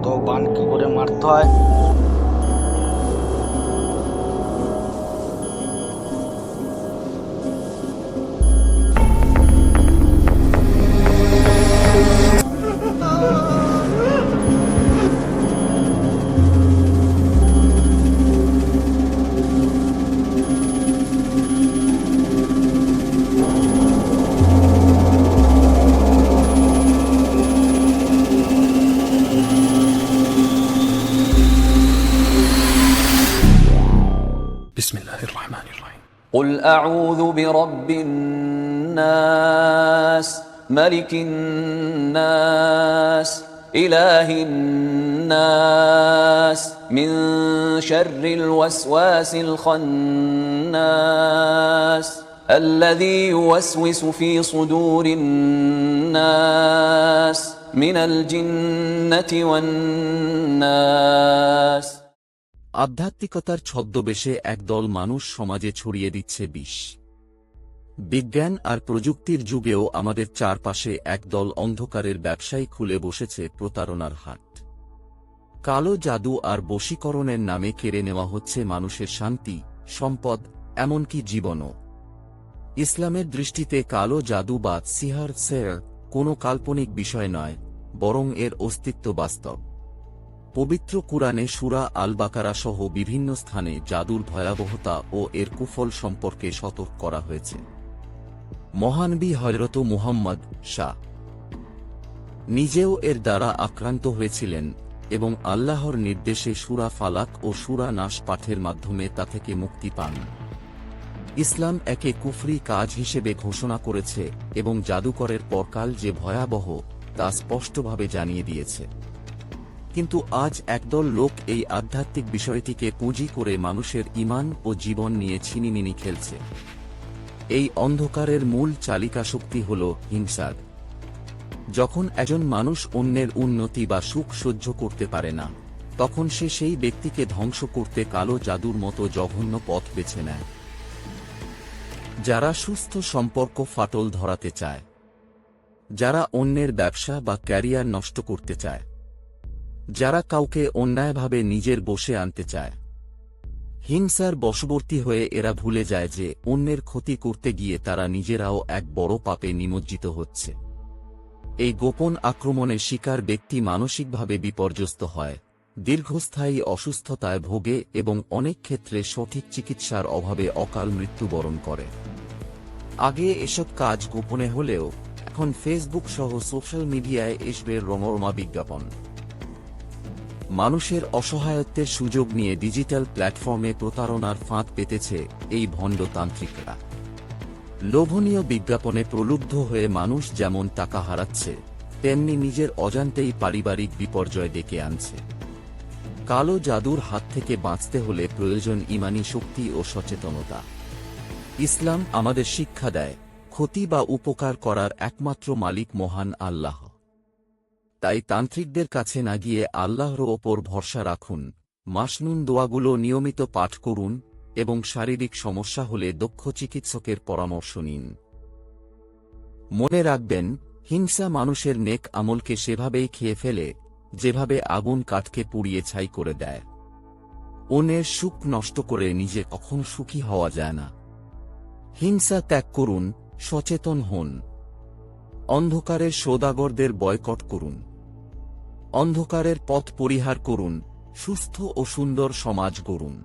তো বান কি করে মারতে হয়। بسم الله الرحمن الرحيم. قل أعوذ برب الناس ملك الناس إله الناس من شر الوسواس الخناس الذي يوسوس في صدور الناس من الجنة والناس. আধ্যাত্মিকতার ছদ্মবেশে একদল মানুষ সমাজে ছড়িয়ে দিচ্ছে বিষ। বিজ্ঞান আর প্রযুক্তির যুগেও আমাদের চারপাশে একদল অন্ধকারের ব্যবসায়ী খুলে বসেছে প্রতারণার হাট। কালো জাদু আর বশীকরণের নামে কেড়ে নেওয়া হচ্ছে মানুষের শান্তি, সম্পদ, এমনকি জীবনও। ইসলামের দৃষ্টিতে কালো জাদু বা সিহার সের কোনো কাল্পনিক বিষয় নয়, বরং এর অস্তিত্ব বাস্তব। পবিত্র কুরআনে সূরা আল বাকারা সহ বিভিন্ন স্থানে জাদুর ভয়াবহতা ও এর কুফল সম্পর্কে সতর্ক করা হয়েছে। মহানবী হযরত মুহাম্মদ শাহ নিজেও এর দ্বারা আক্রান্ত হয়েছিলেন এবং আল্লাহর নির্দেশে সূরা ফালাক ও সূরা নাস পাঠের মাধ্যমে তা থেকে মুক্তি পান। ইসলাম একে কুফরি কাজ হিসেবে ঘোষণা করেছে এবং জাদুকরের পরকাল যে ভয়াবহ তা স্পষ্টভাবে জানিয়ে দিয়েছে। কিন্তু আজ একদল লোক এই আধ্যাত্মিক বিষয়টিকে পুঁজি করে মানুষের ঈমান ও জীবন নিয়ে ছিনিমিনি খেলছে। এই অন্ধকারের মূল চালিকা শক্তি হল হিংসার। যখন একজন মানুষ অন্যের উন্নতি বা সুখ সহ্য করতে পারে না, তখন সে সেই ব্যক্তিকে ধ্বংস করতে কালো জাদুর মতো জঘন্য পথ বেছে নেয়। যারা সুস্থ সম্পর্ক ফাটল ধরাতে চায়, যারা অন্যের ব্যবসা বা ক্যারিয়ার নষ্ট করতে চায়, যারা কাউকে অন্যায়ভাবে নিজের বশে আনতে চায়, হিংসার বশবর্তী হয়ে এরা ভুলে যায় যে অন্যের ক্ষতি করতে গিয়ে তারা নিজেরাও এক বড় পাপে নিমজ্জিত হচ্ছে। এই গোপন আক্রমণের শিকার ব্যক্তি মানসিকভাবে বিপর্যস্ত হয়, দীর্ঘস্থায়ী অসুস্থতায় ভোগে এবং অনেক ক্ষেত্রে সঠিক চিকিৎসার অভাবে অকাল মৃত্যুবরণ করে। আগে এসব কাজ গোপনে হলেও এখন ফেসবুক সহ সোশ্যাল মিডিয়ায় এসবে রঙরমা বিজ্ঞাপন। মানুষের অসহায়ত্বের সুযোগ নিয়ে ডিজিটাল প্ল্যাটফর্মে প্রতারণার ফাঁদ পেতেছে এই ভণ্ড তান্ত্রিকরা। লোভনীয় বিজ্ঞাপনে প্রলুব্ধ হয়ে মানুষ যেমন টাকা হারাচ্ছে, তেমনি নিজের অজান্তেই পারিবারিক বিপর্যয় ডেকে আনছে। কালো জাদুর হাত থেকে বাঁচতে হলে প্রয়োজন ঈমানী শক্তি ও সচেতনতা। ইসলাম আমাদের শিক্ষা দেয়, ক্ষতি বা উপকার করার একমাত্র মালিক মহান আল্লাহ। তাই তান্ত্রিকদের কাছে না গিয়ে আল্লাহর ওপর ভরসা রাখুন, মাসনুন দোয়াগুলো নিয়মিত পাঠ করুন এবং শারীরিক সমস্যা হলে দক্ষ চিকিৎসকের পরামর্শ নিন। মনে রাখবেন, হিংসা মানুষের নেক আমলকে সেভাবেই খেয়ে ফেলে যেভাবে আগুন কাঠকে পুড়িয়ে ছাই করে দেয়। অন্যের সুখ নষ্ট করে নিজে কখনো সুখী হওয়া যায় না। হিংসা ত্যাগ করুন, সচেতন হন। অন্ধকারের সওদাগরদের বয়কট করুন। অন্ধকারের পথ পরিহার করুন, সুস্থ ও সুন্দর সমাজ গড়ুন।